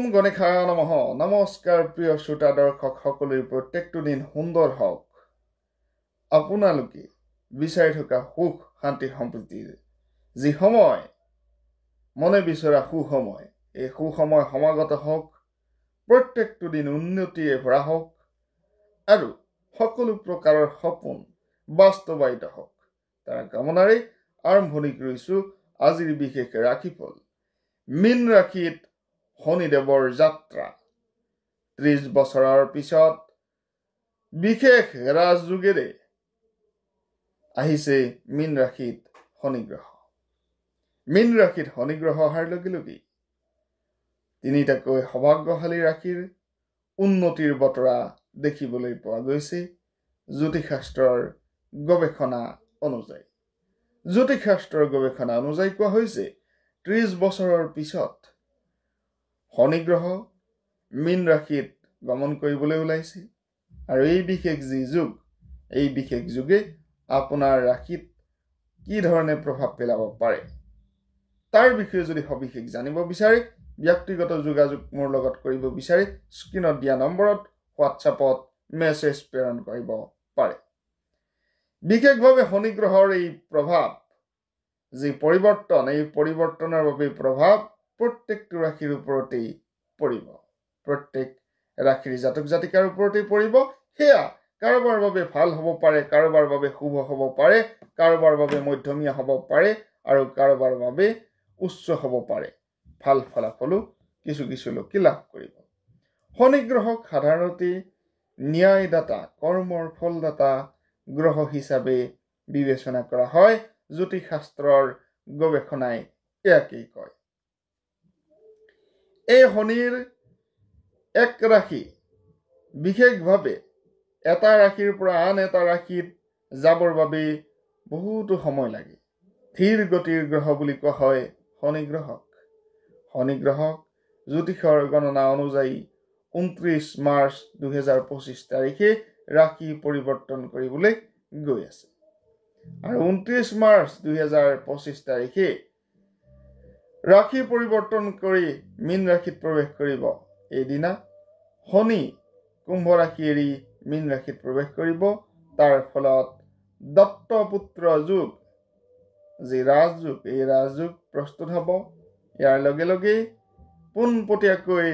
ওম গণেশায় নমঃ। নমস্কাৰ প্ৰিয় শ্ৰোতা দৰ্শক সকলোৰে প্ৰত্যেকটো দিন সুন্দৰ হওক। আপোনালোকে বিচাৰি থকা সুখ শান্তি সম্প্ৰীতিৰ যি সময় মনে বিচৰা সুসময়, এই সুসময় সমাগত হওক। প্ৰত্যেকটো দিন উন্নতিৰে ভৰা হওক আৰু সকলো প্ৰকাৰৰ সপোন বাস্তৱায়িত হওক। তাৰ কামনাৰে আৰম্ভণি কৰিছোঁ আজিৰ বিশেষ ৰাশিফল। মীন ৰাশিত শনিদেৱৰ যাত্ৰা। 30 বছৰৰ পিছত বিশেষ ৰাজযোগেৰে আহিছে মীন ৰাশিত শনিগ্ৰহ। মীন ৰাশিত শনিগ্ৰহ অহাৰ লগে লগে তিনিটাকৈ সৌভাগ্যশালী ৰাশিৰ উন্নতিৰ বতৰা দেখিবলৈ পোৱা গৈছে। জ্যোতিষশাস্ত্ৰৰ গৱেষণা অনুযায়ী কোৱা হৈছে 30 বছৰৰ পিছত শনিগ্ৰহ মীন ৰাশিত গমন কৰিবলৈ ওলাইছে আৰু এই বিশেষ যি যুগ, এই বিশেষ যুগে আপোনাৰ ৰাশিত কি ধৰণে প্ৰভাৱ পেলাব পাৰে তাৰ বিষয়ে যদি সবিশেষ জানিব বিচাৰে, ব্যক্তিগত যোগাযোগ মোৰ লগত কৰিব বিচাৰে, স্ক্ৰীনত দিয়া নম্বৰত হোৱাটছআপত মেছেজ প্ৰেৰণ কৰিব পাৰে। বিশেষভাৱে শনিগ্ৰহৰ এই প্ৰভাৱ যি পৰিৱৰ্তন, এই পৰিৱৰ্তনৰ বাবে প্ৰভাৱ প্ৰত্যেকটো ৰাশিৰ ওপৰতেই পৰিব। প্ৰত্যেক ৰাশিৰ জাতক জাতিকাৰ ওপৰতেই পৰিব। সেয়া কাৰোবাৰ বাবে ভাল হ'ব পাৰে, কাৰোবাৰ বাবে শুভ হ'ব পাৰে, কাৰোবাৰ বাবে মধ্যমীয়া হ'ব পাৰে আৰু কাৰোবাৰ বাবে উচ্চ হ'ব পাৰে। ভাল ফলাফলো কিছু লোকে লাভ কৰিব। শনিগ্ৰহক সাধাৰণতে ন্যায়দাতা, কৰ্মৰ ফলদাতা গ্ৰহ হিচাপে বিবেচনা কৰা হয়। জ্যোতিষশাস্ত্ৰৰ গৱেষণাই ইয়াকেই কয়। এই শনিৰ এক ৰাশি বিশেষভাৱে এটা ৰাশিৰ পৰা আন এটা ৰাশিত যাবৰ বাবে বহুতো সময় লাগে। ধীৰ গতিৰ গ্ৰহ বুলি কোৱা হয় শনিগ্ৰহক। শনিগ্ৰহক জ্যোতিষৰ গণনা অনুযায়ী 29 মাৰ্চ 2025 তাৰিখে ৰাশি পৰিৱৰ্তন কৰিবলৈ গৈ আছে আৰু 29 মাৰ্চ 2025 তাৰিখে ৰাশি পৰিৱৰ্তন কৰি মীন ৰাশিত প্ৰৱেশ কৰিব। এইদিনা শনি কুম্ভ ৰাশি এৰি মীন ৰাশিত প্ৰৱেশ কৰিব। তাৰ ফলত দত্তপুত্ৰ যোগ, যি ৰাজযোগ, এই ৰাজযোগ প্ৰস্তুত হ'ব। ইয়াৰ লগে লগে পোনপটীয়াকৈ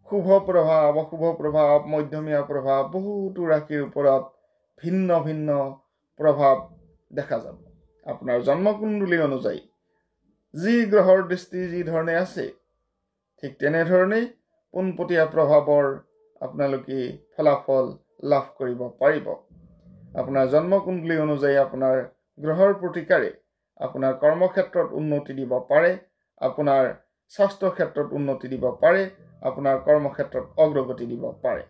শুভ প্ৰভাৱ, অশুভ প্ৰভাৱ, মধ্যমীয়া প্ৰভাৱ, বহুতো ৰাশিৰ ওপৰত ভিন্ন ভিন্ন প্ৰভাৱ দেখা যাব। আপোনাৰ জন্মকুণ্ডলী অনুযায়ী যি গ্ৰহৰ দৃষ্টি যি ধৰণে আছে, ঠিক তেনেধৰণেই পোনপটীয়া প্ৰভাৱৰ আপোনালোকে ফলাফল লাভ কৰিব পাৰিব। আপোনাৰ জন্মকুণ্ডলী অনুযায়ী আপোনাৰ গ্ৰহৰ প্ৰতিকাৰে আপোনাৰ কৰ্মক্ষেত্ৰত উন্নতি দিব পাৰে, আপোনাৰ স্বাস্থ্য ক্ষেত্ৰত উন্নতি দিব পাৰে, আপোনাৰ কৰ্মক্ষেত্ৰত অগ্ৰগতি দিব পাৰে।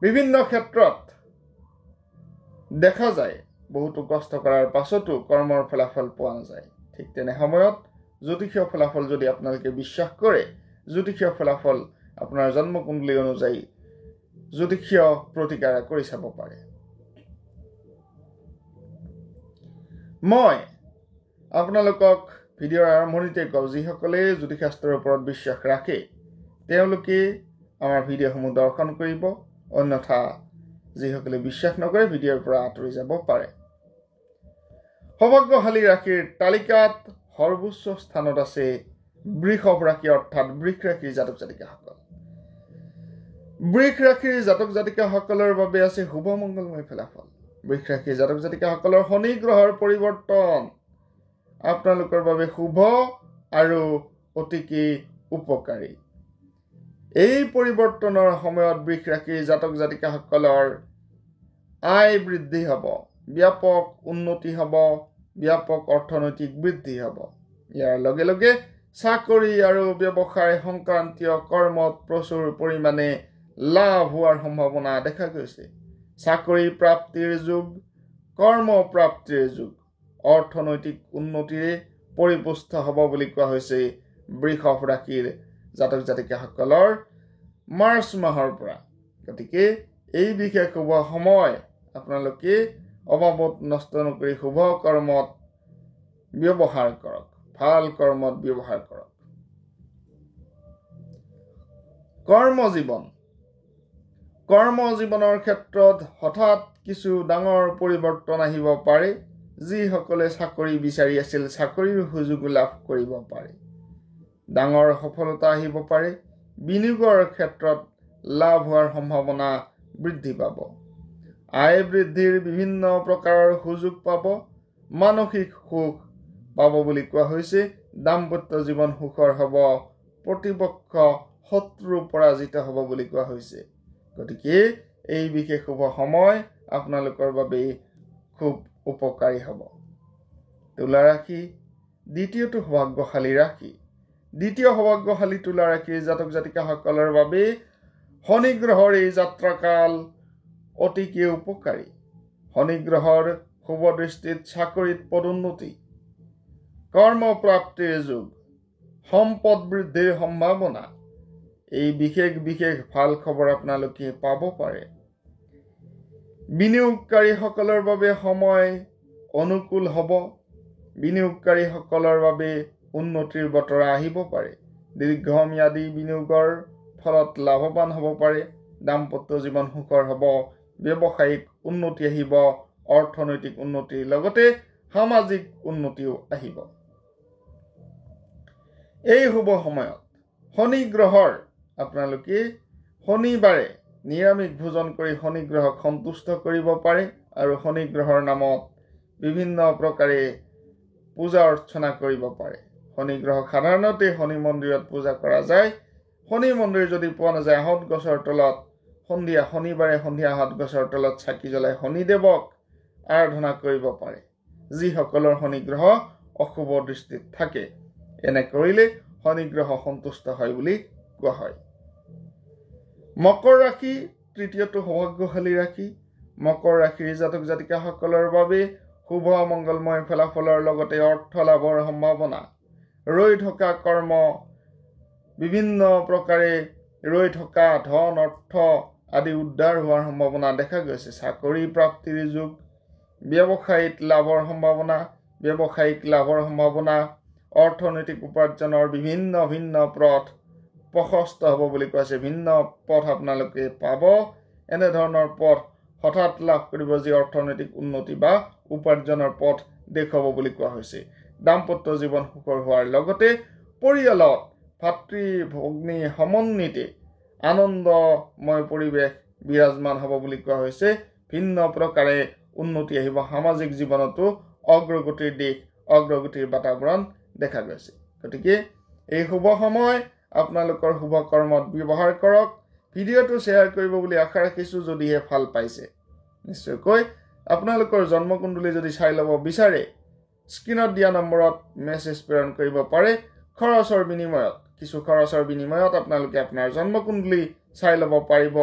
বিভিন্ন ক্ষেত্ৰত দেখা যায় বহুতো কষ্ট কৰাৰ পাছতো কৰ্মৰ ফলাফল পোৱা নাযায়। ঠিক তেনে সময়ত জ্যোতিষীয় ফলাফল যদি আপোনালোকে বিশ্বাস কৰে, জ্যোতিষীয় ফলাফল আপোনাৰ জন্মকুণ্ডলী অনুযায়ী জ্যোতিষীয় প্ৰতিকাৰ কৰি চাব পাৰে। মই আপোনালোকক ভিডিঅ'ৰ আৰম্ভণিতে কওঁ, যিসকলে জ্যোতিষশাস্ত্ৰৰ ওপৰত বিশ্বাস ৰাখে তেওঁলোকে আমাৰ ভিডিঅ'সমূহ দৰ্শন কৰিব, অন্যথা যিসকলে বিশ্বাস নকৰে ভিডিঅ'ৰ পৰা আঁতৰি যাব পাৰে। সৌভাগ্যশালী ৰাশিৰ তালিকাত সৰ্বোচ্চ স্থানত আছে বৃষভ ৰাশি, অৰ্থাৎ বৃষ ৰাশিৰ জাতক জাতিকাসকল। বৃষ ৰাশিৰ জাতক জাতিকাসকলৰ বাবে আছে শুভ মংগলময় ফলাফল। বৃষ ৰাশিৰ জাতক জাতিকাসকলৰ শনি গ্ৰহৰ পৰিৱৰ্তন আপোনালোকৰ বাবে শুভ আৰু অতিকে উপকাৰী। এই পৰিৱৰ্তনৰ সময়ত বৃষ ৰাশিৰ জাতক জাতিকাসকলৰ আয় বৃদ্ধি হ'ব, ব্যাপক উন্নতি হ'ব, ব্যাপক অৰ্থনৈতিক বৃদ্ধি হ'ব। ইয়াৰ লগে লগে চাকৰি আৰু ব্যৱসায় সংক্ৰান্তীয় কৰ্মত প্ৰচুৰ পৰিমাণে লাভ হোৱাৰ সম্ভাৱনা দেখা গৈছে। চাকৰি প্ৰাপ্তিৰ যুগ, কৰ্ম প্ৰাপ্তিৰ যুগ, অৰ্থনৈতিক উন্নতিৰে পৰিপুষ্ট হ'ব বুলি কোৱা হৈছে বৃষভ ৰাশিৰ জাতক জাতিকাসকলৰ মাৰ্চ মাহৰ পৰা। গতিকে এই বিশেষ শুভ সময় আপোনালোকে অবাবত নষ্ট নকৰি শুভ কৰ্মত ব্যৱহাৰ কৰক, ভাল কৰ্মত ব্যৱহাৰ কৰক। কৰ্মজীৱনৰ ক্ষেত্ৰত হঠাৎ কিছু ডাঙৰ পৰিৱৰ্তন আহিব পাৰে। যিসকলে চাকৰি বিচাৰি আছিল চাকৰিৰ সুযোগ লাভ কৰিব পাৰে। ডাঙৰ সফলতা আহিব পাৰে। বিনিয়োগৰ ক্ষেত্ৰত লাভ হোৱাৰ সম্ভাৱনা বৃদ্ধি পাব। আয় বৃদ্ধিৰ বিভিন্ন প্ৰকাৰৰ সুযোগ পাব। মানসিক সুখ পাব বুলি কোৱা হৈছে। দাম্পত্য জীৱন সুখৰ হ'ব। প্ৰতিপক্ষ শত্ৰু পৰাজিত হ'ব বুলি কোৱা হৈছে। গতিকে এই বিশেষ শুভ সময় আপোনালোকৰ বাবে খুব উপকাৰী হ'ব। তুলা ৰাশি দ্বিতীয়টো সৌভাগ্যশালী ৰাশি। দ্বিতীয় সৌভাগ্যশালী তুলা ৰাশিৰ জাতক জাতিকাসকলৰ বাবে শনি গ্ৰহৰ এই যাত্ৰাকাল অতিকে উপকাৰী। শনি গ্ৰহৰ শুভ দৃষ্টিত চাকৰিত পদোন্নতি, কৰ্মপ্ৰাপ্তিৰ যোগ, সম্পদ বৃদ্ধিৰ সম্ভাৱনা, এই বিশেষ ভাল খবৰ আপোনালোকে পাব পাৰে। বিনিয়োগকাৰীসকলৰ বাবে সময় অনুকূল হ'ব। বিনিয়োগকাৰীসকলৰ বাবে উন্নতিৰ বতৰা আহিব পাৰে। দীৰ্ঘম্যাদী বিনিয়োগৰ ফলত লাভৱান হ'ব পাৰে। দাম্পত্য জীৱন সুখৰ হ'ব। ব্যৱসায়িক উন্নতি আহিব। অৰ্থনৈতিক উন্নতিৰ লগতে সামাজিক উন্নতিও আহিব। এই শুভ সময়ত শনি গ্ৰহৰ আপোনালোকে শনিবাৰে নিৰামিষ ভোজন কৰি শনি গ্ৰহক সন্তুষ্ট কৰিব পাৰে আৰু শনি গ্ৰহৰ নামত বিভিন্ন প্ৰকাৰে পূজা অৰ্চনা কৰিব পাৰে। শনি গ্ৰহক সাধাৰণতে শনি মন্দিৰত পূজা কৰা যায়। শনি মন্দিৰ যদি পোৱা নাযায়, আহঁত গছৰ তলত শনিবাৰে সন্ধিয়া আহঁত গছৰ তলত চাকি জ্বলাই শনিদেৱক আৰাধনা কৰিব পাৰে। যিসকলৰ শনি গ্ৰহ অশুভ দৃষ্টিত থাকে, এনে কৰিলে শনি গ্ৰহ সন্তুষ্ট হয় বুলি কোৱা হয়। মকৰ ৰাশি তৃতীয়টো সৌভাগ্যশালী ৰাশি। মকৰ ৰাশিৰ জাতক জাতিকাসকলৰ বাবে শুভ মংগলময় ফলাফলৰ লগতে অৰ্থ লাভৰ সম্ভাৱনা, ৰৈ থকা কৰ্ম বিভিন্ন প্ৰকাৰে ৰৈ থকা ধন অৰ্থ আদি উদ্ধাৰ হোৱাৰ সম্ভাৱনা দেখা গৈছে। চাকৰি প্ৰাপ্তিৰ যুগ, ব্যৱসায়িক লাভৰ সম্ভাৱনা, অৰ্থনৈতিক উপাৰ্জনৰ ভিন্ন পথ প্ৰশস্ত হ'ব বুলি কৈছে। ভিন্ন পথ আপোনালোকে পাব। এনেধৰণৰ পথ হঠাৎ লাভ কৰিব, যি অৰ্থনৈতিক উন্নতি বা উপাৰ্জনৰ পথ দেখুৱাব বুলি কোৱা হৈছে। দাম্পত্য জীৱন সুখৰ হোৱাৰ লগতে পৰিয়ালত ভাতৃ ভগ্নী সমন্বিতে আনন্দময় পৰিৱেশ বিৰাজমান হ'ব বুলি কোৱা হৈছে। ভিন্ন প্ৰকাৰে উন্নতি আহিব। সামাজিক জীৱনতো অগ্ৰগতিৰ বাতাবৰণ দেখা গৈছে। গতিকে এই শুভ সময় আপোনালোকৰ শুভ কৰ্মত ব্যৱহাৰ কৰক। ভিডিঅ'টো শ্বেয়াৰ কৰিব বুলি আশা ৰাখিছোঁ। যদিহে ভাল পাইছে নিশ্চয়কৈ আপোনালোকৰ জন্মকুণ্ডলী যদি চাই ল'ব বিচাৰে, স্ক্ৰীনত দিয়া নম্বৰত মেছেজ প্ৰেৰণ কৰিব পাৰে। কিছু খৰচৰ বিনিময়ত আপোনালোকে আপোনাৰ জন্মকুণ্ডলী চাই ল'ব পাৰিব।